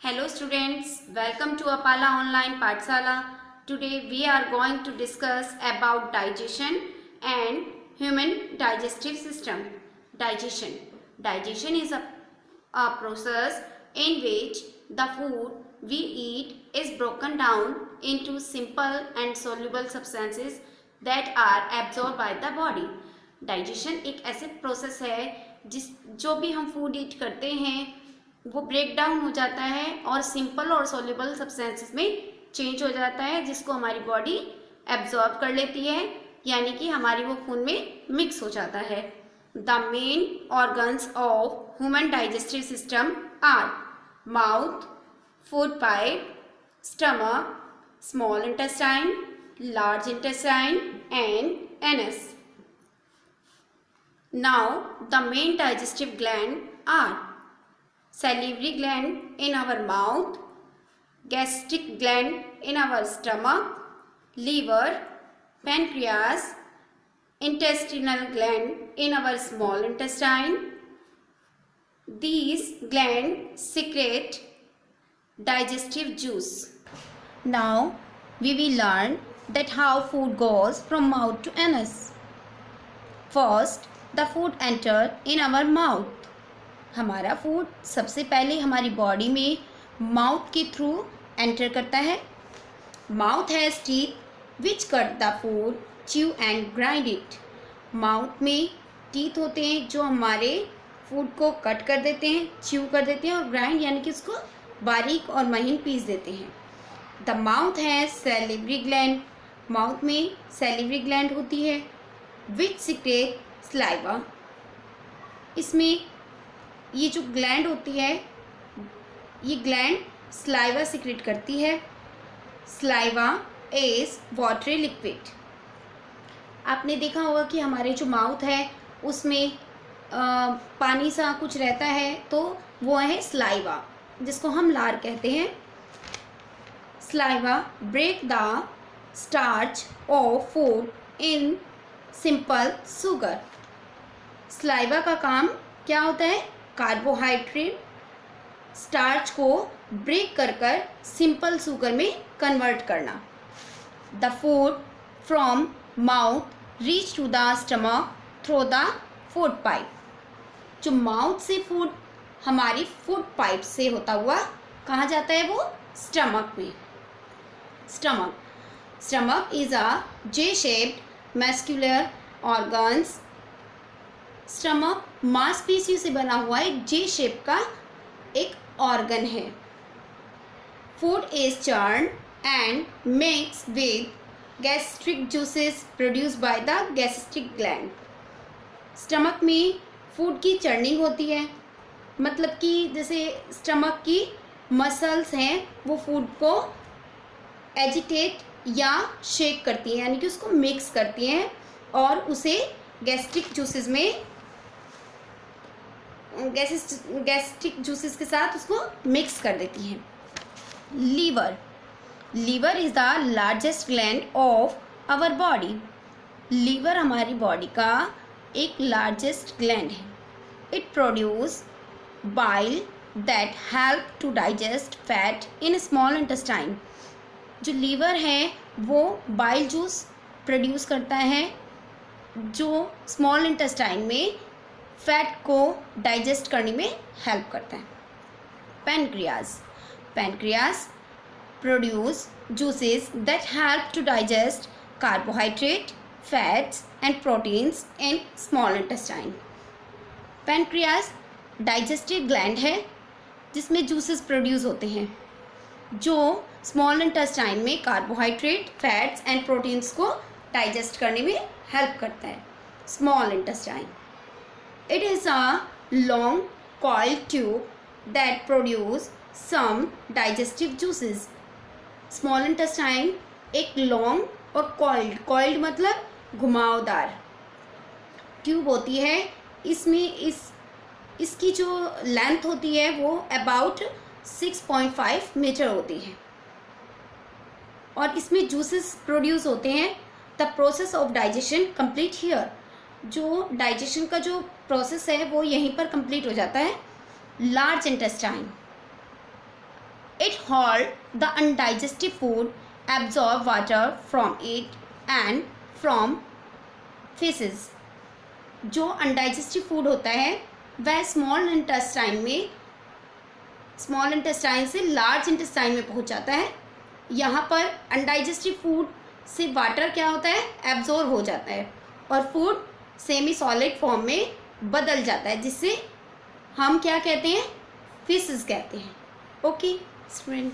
Hello students, welcome to Apala Online Pathshala. Today we are going to discuss about digestion and human digestive system. Digestion. Digestion is a process in which the food we eat is broken down into simple and soluble substances that are absorbed by the body. Digestion एक ऐसे process है जो भी हम food ईट करते हैं वो break down हो जाता है और सिंपल और सॉल्युबल सब्सटेंसेस में चेंज हो जाता है, जिसको हमारी बॉडी एब्जॉर्ब कर लेती है, यानी कि हमारी वो खून में मिक्स हो जाता है. The main organs of human digestive system are mouth, food pipe, stomach, small intestine, large intestine and anus. Now the main digestive gland are salivary gland in our mouth, gastric gland in our stomach, liver, pancreas, intestinal gland in our small intestine. These glands secrete digestive juice. Now we will learn that how food goes from mouth to anus. First, the food enter in our mouth. हमारा food सबसे पहले हमारी body में mouth के through enter करता है. Mouth has teeth which cut the food, chew and grind it. Mouth में teeth होते हैं जो हमारे फूड को कट कर देते हैं, च्यू कर देते हैं और ग्राइंड यानी कि उसको बारीक और महीन पीस देते हैं. The mouth has salivary gland. Mouth में सैलिवरी ग्लैंड होती है विच सिक्रेट सलाइवा. इसमें ये जो ग्लैंड होती है ये ग्लैंड सलाइवा सिक्रेट करती है. Saliva is watery liquid. आपने देखा होगा कि हमारे जो माउथ है उसमें पानी सा कुछ रहता है, तो वो है सलाइवा, जिसको हम लार कहते हैं. Saliva break the starch of food in simple sugar. Saliva का काम क्या होता है? कार्बोहाइड्रेट स्टार्च को ब्रेक कर कर सिंपल शुगर में कन्वर्ट करना. The food from mouth reach to the stomach through the food pipe. जो माउथ से फूड हमारी फूड पाइप से होता हुआ कहाँ जाता है? वो स्टमक में. Stomach is a J shaped muscular organs. Stomach मांसपेशियों से बना हुआ एक जे शेप का एक ऑर्गन है. Food is churn and mix with gastric juices produce by the gastric gland. Stomach में फूड की चर्निंग होती है, मतलब कि जैसे स्टमक की मसल्स हैं वो फूड को एजिटेट या शेक करती हैं, यानी कि उसको मिक्स करती हैं और उसे गैस्ट्रिक जूसेस के साथ उसको मिक्स कर देती हैं. Liver is the largest gland of our body. Liver हमारी बॉडी का एक लार्जेस्ट ग्लैंड है. It produce bile that help to digest fat in small intestine. जो लीवर है वो बाइल जूस प्रोड्यूस करता है जो स्मॉल इंटेस्टाइन में फैट को डाइजेस्ट करने में हेल्प करता है. Pancreas produce juices that help to digest carbohydrate, fats and proteins in small intestine. Pancreas digestive gland है जिसमें जूसेस प्रोड्यूस होते हैं जो स्मॉल इंटेस्टाइन में कार्बोहाइड्रेट, फैट्स एंड प्रोटीन्स को डाइजेस्ट करने में हेल्प करता है. Small intestine it is a long coiled tube that produce some digestive juices. Small intestine एक लॉन्ग और कॉइल्ड मतलब घुमावदार ट्यूब होती है. इसमें इसकी जो लेंथ होती है वो अबाउट 6.5 मीटर होती है और इसमें जूसेस प्रोड्यूस होते हैं. The process of digestion complete here. जो डाइजेशन का जो प्रोसेस है वो यहीं पर कंप्लीट हो जाता है. Large intestine It hold the undigested food, absorb water from it and from feces. जो अनडाइजेस्टिव फूड होता है वह स्मॉल इंटेस्टाइन से लार्ज इंटेस्टाइन में पहुंच जाता है. यहाँ पर अनडाइजेस्टिव फूड से वाटर क्या होता है, एब्जॉर्ब हो जाता है और फूड सेमी सॉलिड फॉर्म में बदल जाता है, जिससे हम क्या कहते हैं, फीसेस कहते हैं. Okay student.